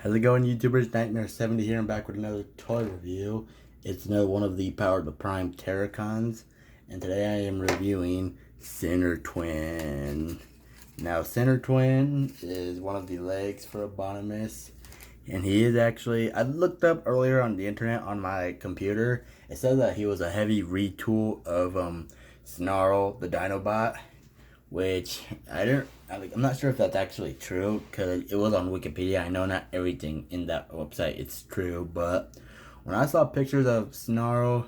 How's it going, YouTubers? Nightmare70 here. I'm back with another toy review. It's another one of the Power to Prime Terracons, and today I am reviewing Sinnertwin. Now, Sinnertwin is one of the legs for Abominus, and he is actually, I looked up earlier on the internet on my computer. It says that he was a heavy retool of Snarl, the Dinobot, which I'm not sure if that's actually true because it was on Wikipedia. I know not everything in that website is true, but when I saw pictures of Snarl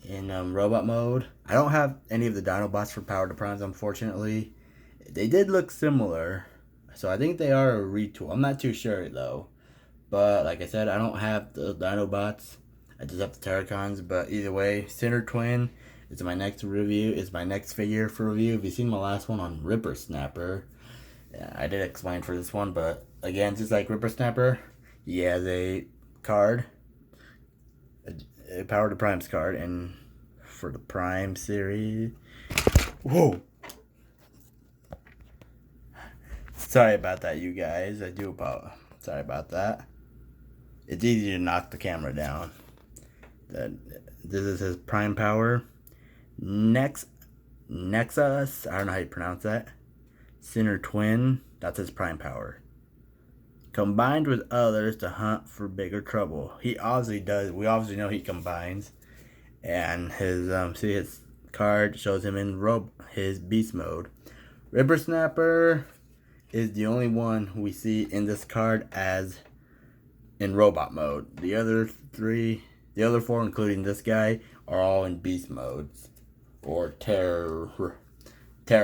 in robot mode, I don't have any of the Dinobots for Power to Primes, unfortunately. They did look similar, so I think they are a retool. I'm not too sure though, but like I said, I don't have the Dinobots. I just have the Terracons, but either way, Sinnertwin is my next review, is my next figure for review. If you've seen my last one on Ripper Snapper, I did explain for this one, but again, just like Ripper Snapper, he has a card, a Power to Primes card, and for the Prime series, whoa! Sorry about that, you guys. I do apologize. Sorry about that. It's easy to knock the camera down. This is his Prime Power. Nexus, I don't know how you pronounce that. Sinnertwin, that's his Prime Power. Combined with others to hunt for bigger trouble. He obviously does. We obviously know he combines. And his see his card shows him in his beast mode. Ripper Snapper is the only one we see in this card as in robot mode. The other four, including this guy, are all in beast modes or terror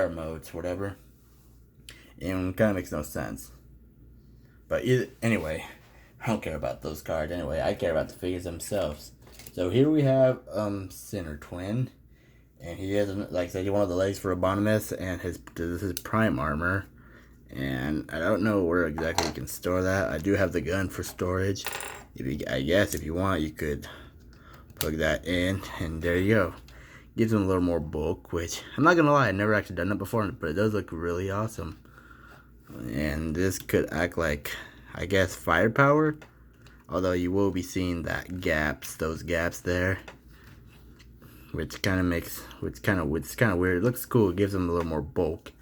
modes, whatever. And kind of makes no sense. But anyway, I don't care about those cards. Anyway, I care about the figures themselves. So here we have Sinnertwin, and he is, like I said, one of the legs for Abominus, and this is his Prime armor. And I don't know where exactly you can store that. I do have the gun for storage. I guess if you want, you could plug that in, and there you go. Gives him a little more bulk, which I'm not gonna lie, I've never actually done that before, but it does look really awesome. And this could act like, I guess, firepower, although you will be seeing those gaps there, which kind of weird. It looks cool. It gives him a little more bulk,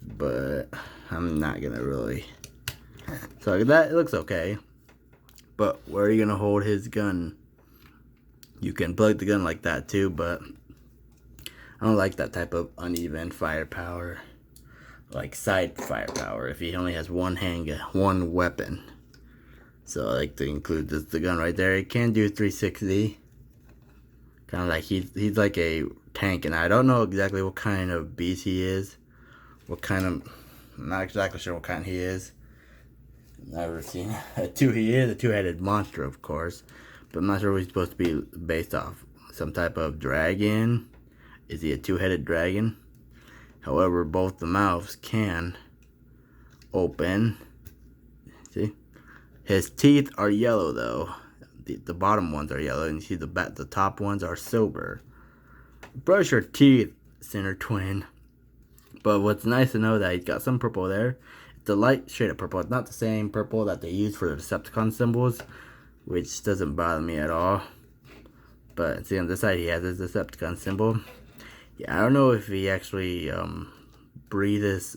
but I'm not gonna really. So that, it looks okay, but where are you gonna hold his gun? You can plug the gun like that too, but I don't like that type of uneven firepower, like side firepower, if he only has one weapon. So I like to include the gun right there. It can do 360. Kind of like he's like a tank, and I don't know exactly what kind of beast he is. I'm not exactly sure what kind he is. Never seen he is a two-headed monster, of course, but I'm not sure what he's supposed to be based off. Some type of dragon. Is he a two-headed dragon? However, both the mouths can open. See? His teeth are yellow, though. The bottom ones are yellow, and you see the top ones are silver. Brush your teeth, Sinnertwin. But what's nice to know that he's got some purple there. It's a light shade of purple. It's not the same purple that they use for the Decepticon symbols, which doesn't bother me at all. But see, on this side he has his Decepticon symbol. Yeah, I don't know if he actually breathes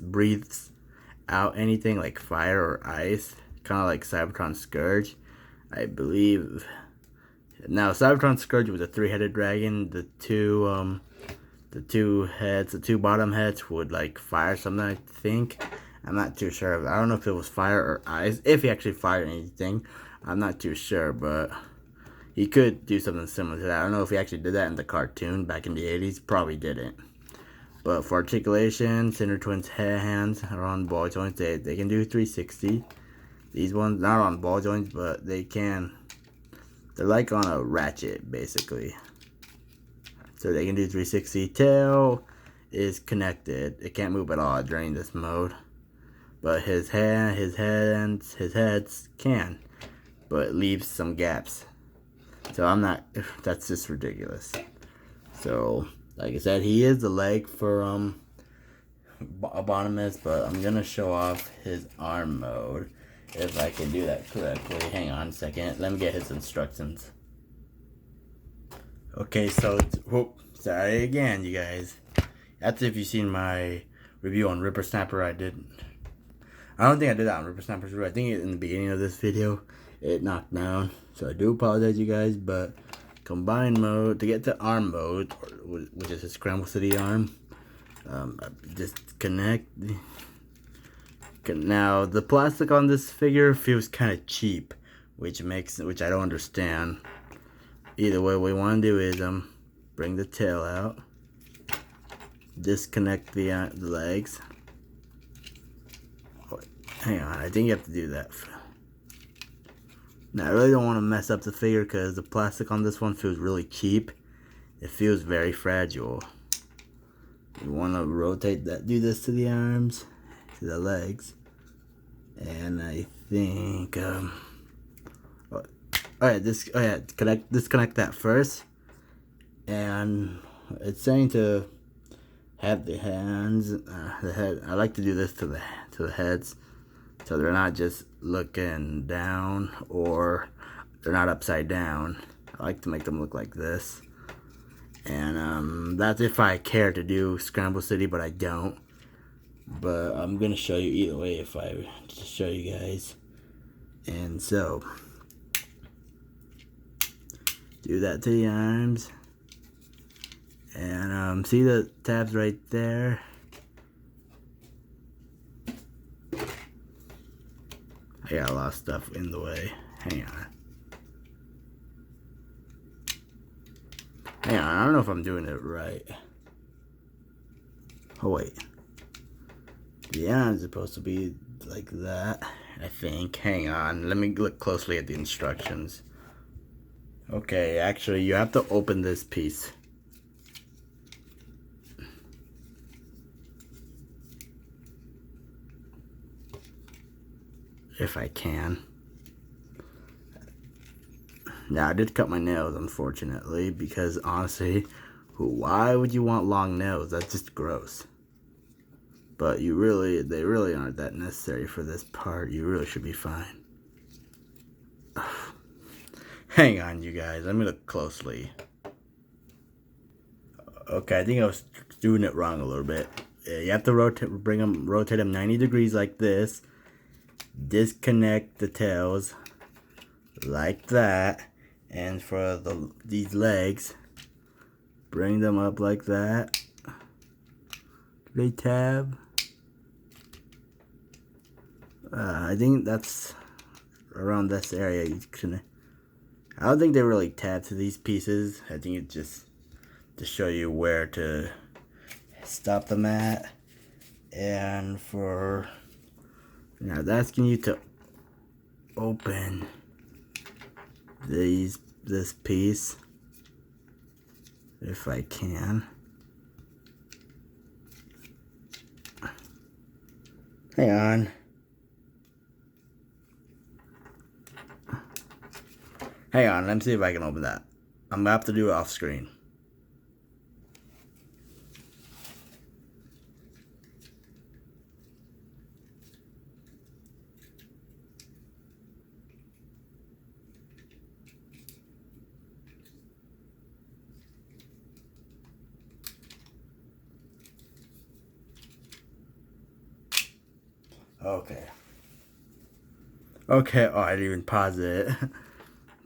out anything like fire or ice, kind of like Cybertron Scourge, I believe. Now, Cybertron Scourge was a three-headed dragon. The two bottom heads would like fire something, I think. I'm not too sure. I don't know if it was fire or ice. If he actually fired anything, I'm not too sure, but he could do something similar to that. I don't know if he actually did that in the cartoon back in the 80s. Probably didn't. But for articulation, Sinnertwin's hands are on ball joints. They can do 360. These ones, not on ball joints, but they can. They're like on a ratchet, basically. So they can do 360. Tail is connected. It can't move at all during this mode. But his heads can. But it leaves some gaps. So that's just ridiculous. So, like I said, he is the leg for Abominus, but I'm gonna show off his arm mode. if I can do that correctly. Hang on a second. Let me get his instructions. Okay, so, sorry again, you guys. That's if you've seen my review on Ripper Snapper. I don't think I did that on Ripper Snapper's review. I think in the beginning of this video, it knocked down. So I do apologize, you guys, but combine mode, to get to arm mode, which is a Scramble City arm, disconnect. Now, the plastic on this figure feels kind of cheap, which I don't understand. Either way, what we want to do is bring the tail out, disconnect the legs. Oh, hang on, I think you have to do that. Now, I really don't want to mess up the figure because the plastic on this one feels really cheap. It feels very fragile. You want to rotate that, do this to the arms, to the legs, and I think disconnect that first, and it's saying to have the hands, the head. I like to do this to the heads, so they're not just looking down or they're not upside down. I like to make them look like this, and that's if I care to do Scramble City, but I don't. But I'm gonna show you either way if I just show you guys, and so. Do that to the arms, and see the tabs right there. I got a lot of stuff in the way. Hang on. I don't know if I'm doing it right. Oh wait, the arms are supposed to be like that, I think. Hang on, let me look closely at the instructions. Okay, actually, you have to open this piece. If I can. Now, I did cut my nails, unfortunately, because honestly, why would you want long nails? That's just gross. But they really aren't that necessary for this part. You really should be fine. Hang on, you guys. Let me look closely. Okay, I think I was doing it wrong a little bit. You have to rotate them 90 degrees like this. Disconnect the tails like that, and for these legs, bring them up like that. They tab. I think that's around this area. I don't think they really tab to these pieces. I think it's just to show you where to stop them at. And now it's asking you to open this piece, if I can. Hang on. Hang on, let me see if I can open that. I'm gonna have to do it off screen. Okay, oh, I didn't even pause it.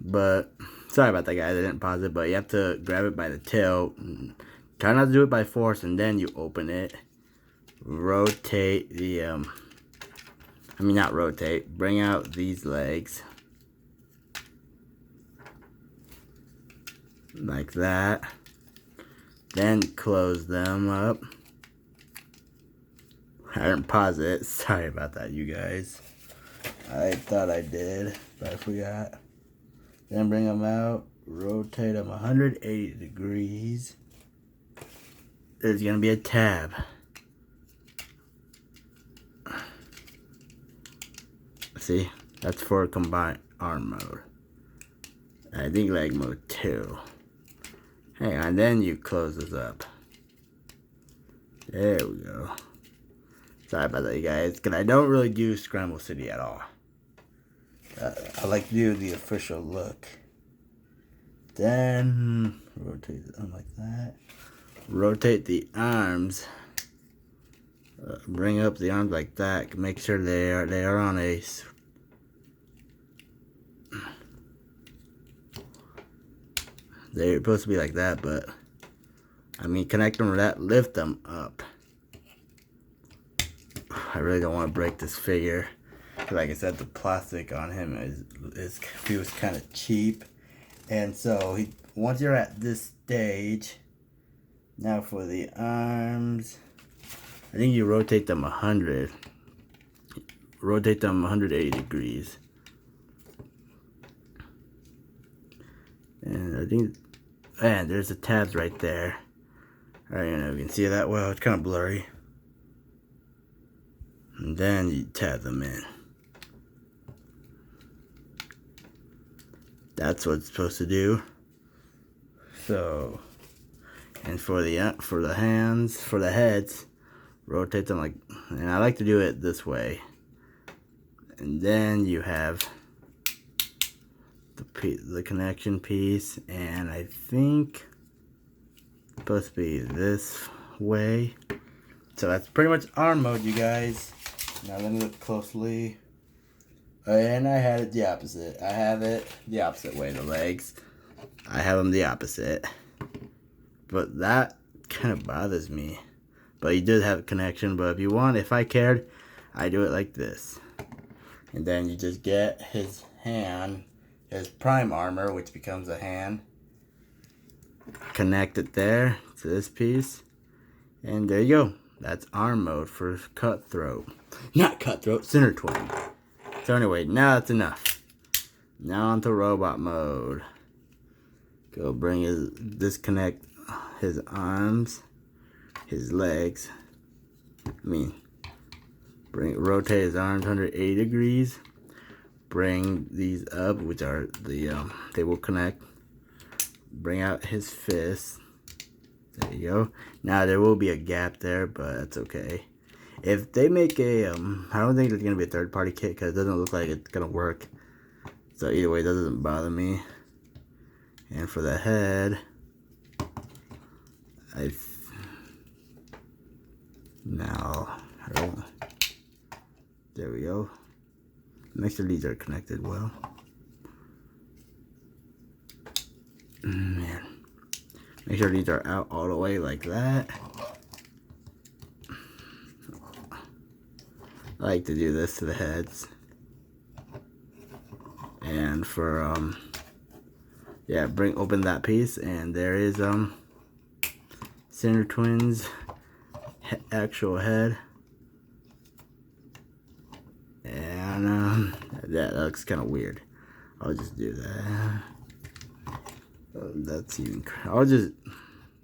But, sorry about that, guys. I didn't pause it, but you have to grab it by the tail. Try not to do it by force, and then you open it. Rotate not rotate. Bring out these legs. Like that. Then close them up. I didn't pause it. Sorry about that, you guys. I thought I did, but I forgot. Then bring them out. Rotate them 180 degrees. There's going to be a tab. See? That's for combined arm mode. I think leg mode 2. Hang on, then you close this up. There we go. Sorry about that, you guys, because I don't really do Scramble City at all. I like to do the official look. Then rotate them like that. Rotate the arms. Bring up the arms like that. Make sure they are on a. They're supposed to be like that, but I mean, connect them to that. Lift them up. I really don't want to break this figure. Like I said, the plastic on him feels kind of cheap, and so once you're at this stage, now for the arms, I think you rotate them 100. Rotate them 180 degrees, and I think, and there's the tabs right there. I don't know if you can see that well. It's kind of blurry. And then you tab them in. That's what it's supposed to do. So, and for the hands, for the heads, rotate them like, and I like to do it this way. And then you have the connection piece, and I think it's supposed to be this way. So that's pretty much arm mode, you guys. Now let me look closely. And I had it the opposite. I have it the opposite way, the legs. I have them the opposite. But that kind of bothers me. But you did have a connection, but if you want, if I cared, I do it like this. And then you just get his hand, his prime armor, which becomes a hand. Connect it there to this piece. And there you go. That's arm mode for Cutthroat. Not Cutthroat, Sinnertwin. So anyway, now that's enough. Now onto robot mode. Go disconnect his arms, his legs. Rotate his arms 180 degrees. Bring these up, which are they will connect. Bring out his fists. There you go. Now there will be a gap there, but that's okay. If they make a, I don't think it's gonna be a third-party kit because it doesn't look like it's gonna work. So either way, that doesn't bother me. And for the head, there we go. Make sure these are connected well. Man. Make sure these are out all the way like that. I like to do this to the heads. And for yeah, open that piece, and there is Sinnertwin's actual head. And that looks kind of weird. I'll just do that. That's even.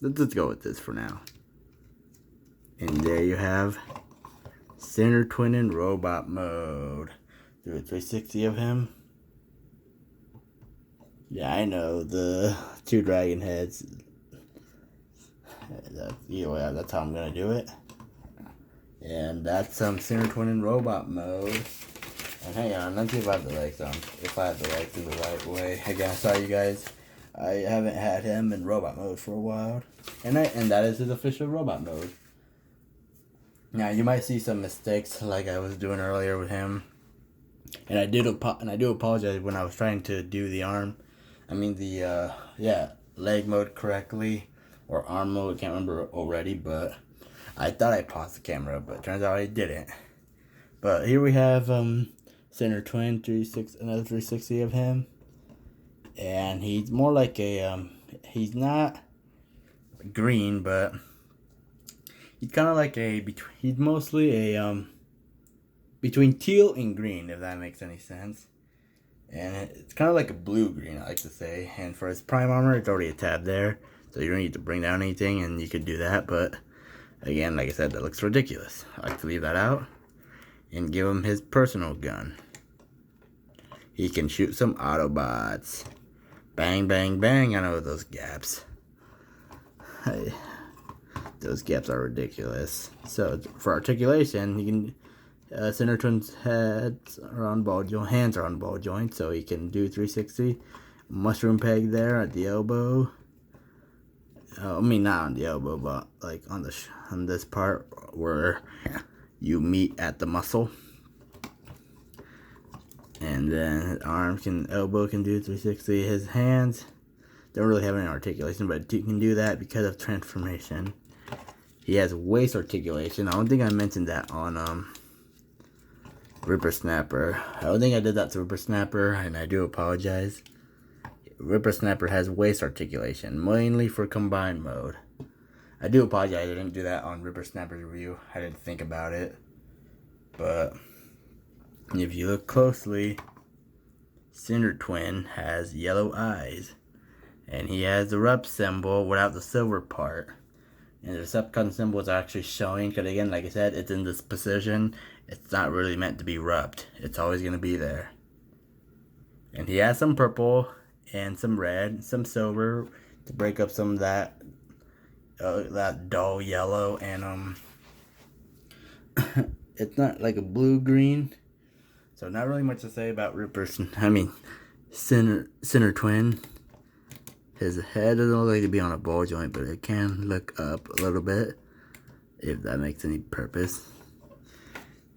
Let's just go with this for now. And there you have Sinnertwin in robot mode. Do a 360 of him. Yeah, I know, the two dragon heads. Either way, that's how I'm gonna do it. And that's Sinnertwin in robot mode. And hang on, let's see if I have the legs on. If I have the legs in the right way. Again, sorry you guys. I haven't had him in robot mode for a while. And that is his official robot mode. Now you might see some mistakes like I was doing earlier with him. And I do apologize when I was trying to do the arm. Leg mode correctly. Or arm mode, can't remember already, but I thought I paused the camera, but turns out I didn't. But here we have Sinnertwin, another 360 of him. And he's more like a, he's not green, but he's kind of like he's mostly a, between teal and green, if that makes any sense. And it's kind of like a blue-green, I like to say. And for his prime armor, it's already a tab there. So you don't need to bring down anything, and you could do that. But, again, like I said, that looks ridiculous. I like to leave that out and give him his personal gun. He can shoot some Autobots. Bang, bang, bang. I know those gaps. Those gaps are ridiculous. So, for articulation, Sinnertwin's hands are on ball joints, so he can do 360. Mushroom peg there at the elbow. I mean, not on the elbow, but like on this part where you meet at the muscle. And then his elbow can do 360. His hands don't really have any articulation, but he can do that because of transformation. He has waist articulation. I don't think I mentioned that on Ripper Snapper. I don't think I did that to Ripper Snapper, and I do apologize. Ripper Snapper has waist articulation, mainly for combined mode. I do apologize, I didn't do that on Ripper Snapper's review. I didn't think about it. But if you look closely, Sinnertwin has yellow eyes. And he has the rep symbol without the silver part. And the Decepticon symbol is actually showing, because again, like I said, it's in this position. It's not really meant to be rubbed. It's always going to be there. And he has some purple and some red, some silver to break up some of that dull yellow. And it's not like a blue-green. So not really much to say about Sinnertwin. His head doesn't look like to be on a ball joint, but it can look up a little bit, if that makes any purpose.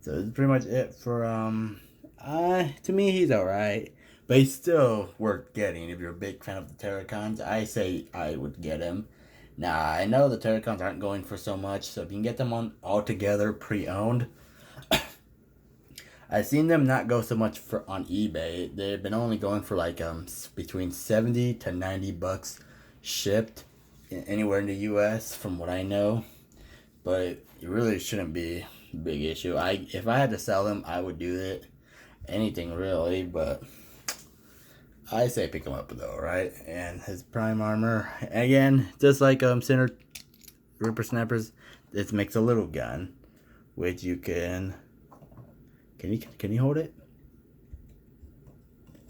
So that's pretty much it for, to me, he's alright. But he's still worth getting. If you're a big fan of the Terracons, I say I would get him. Now, I know the Terracons aren't going for so much, so if you can get them all together pre-owned, I've seen them not go so much on eBay. They've been only going for like between 70 to 90 bucks shipped anywhere in the US from what I know. But it really shouldn't be a big issue. If I had to sell them, I would do it. Anything really, but I say pick them up though, right? And his prime armor, again, just like Ripper Snappers, this makes a little gun, which you can. Can he hold it?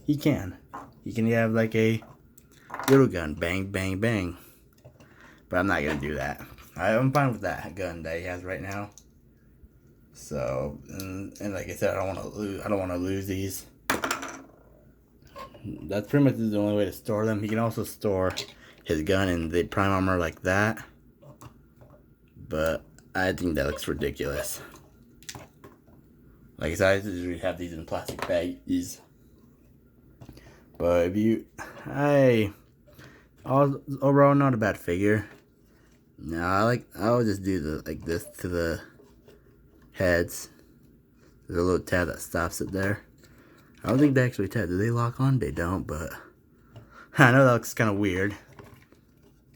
He can. He can have like a little gun, bang, bang, bang. But I'm not gonna do that. I'm fine with that gun that he has right now. So, and like I said, I don't want to lose these. That's pretty much the only way to store them. He can also store his gun in the prime armor like that. But I think that looks ridiculous. Like I said, I usually have these in plastic baggies. But overall not a bad figure. No, I'll just do like this to the heads. There's a little tab that stops it there. I don't think they actually tab. Do they lock on? They don't, but I know that looks kind of weird.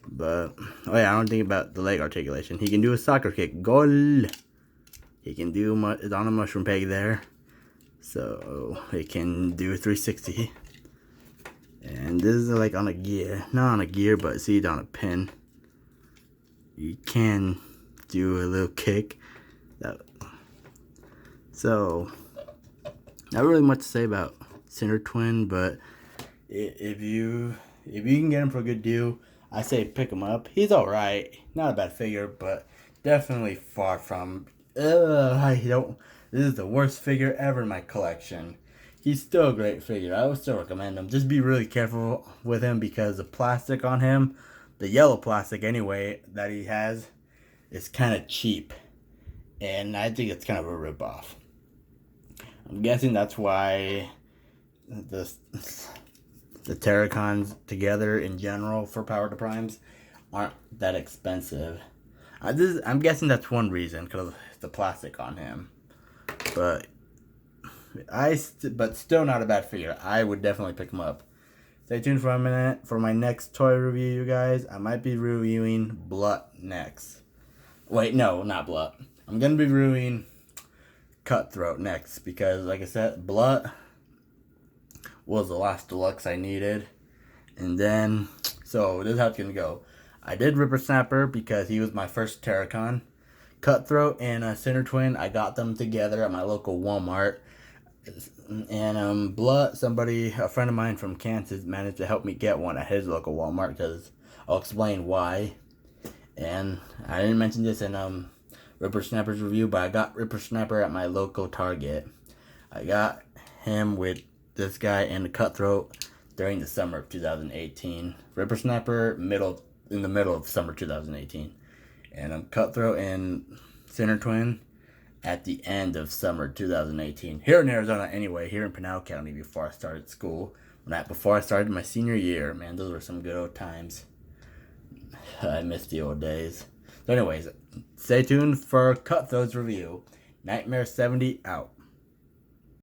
But oh yeah, I don't think about the leg articulation. He can do a soccer kick. Goal. He can do it's on a mushroom peg there, so it can do a 360. And this is like on a gear, not on a gear, but see it on a pin. You can do a little kick. So not really much to say about Sinnertwin, but if you can get him for a good deal, I say pick him up. He's all right, not a bad figure, but definitely far from. This is the worst figure ever in my collection. He's still a great figure. I would still recommend him. Just be really careful with him because the plastic on him, the yellow plastic anyway, that he has, is kind of cheap. And I think it's kind of a ripoff. I'm guessing that's why the Terracons together in general for Power to Primes aren't that expensive. I'm guessing that's one reason, because of the plastic on him. But still not a bad figure. I would definitely pick him up. Stay tuned for a minute for my next toy review, you guys. I might be reviewing Blut next. Wait, no, not Blut. I'm going to be reviewing Cutthroat next, because like I said, Blut was the last deluxe I needed. And then, so this is how it's going to go. I did Ripper Snapper because he was my first Terracon. Cutthroat and Sinnertwin, I got them together at my local Walmart. And Blut, a friend of mine from Kansas, managed to help me get one at his local Walmart, because I'll explain why. And I didn't mention this in Ripper Snapper's review, but I got Ripper Snapper at my local Target. I got him with this guy and the Cutthroat during the summer of 2018. Ripper Snapper in the middle of summer 2018. And Cutthroat and Sinnertwin at the end of summer 2018. Here in Arizona anyway, here in Pinal County before I started school. Before I started my senior year. Man, those were some good old times. I miss the old days. So anyways, stay tuned for Cutthroat's review. Nightmare 70 out.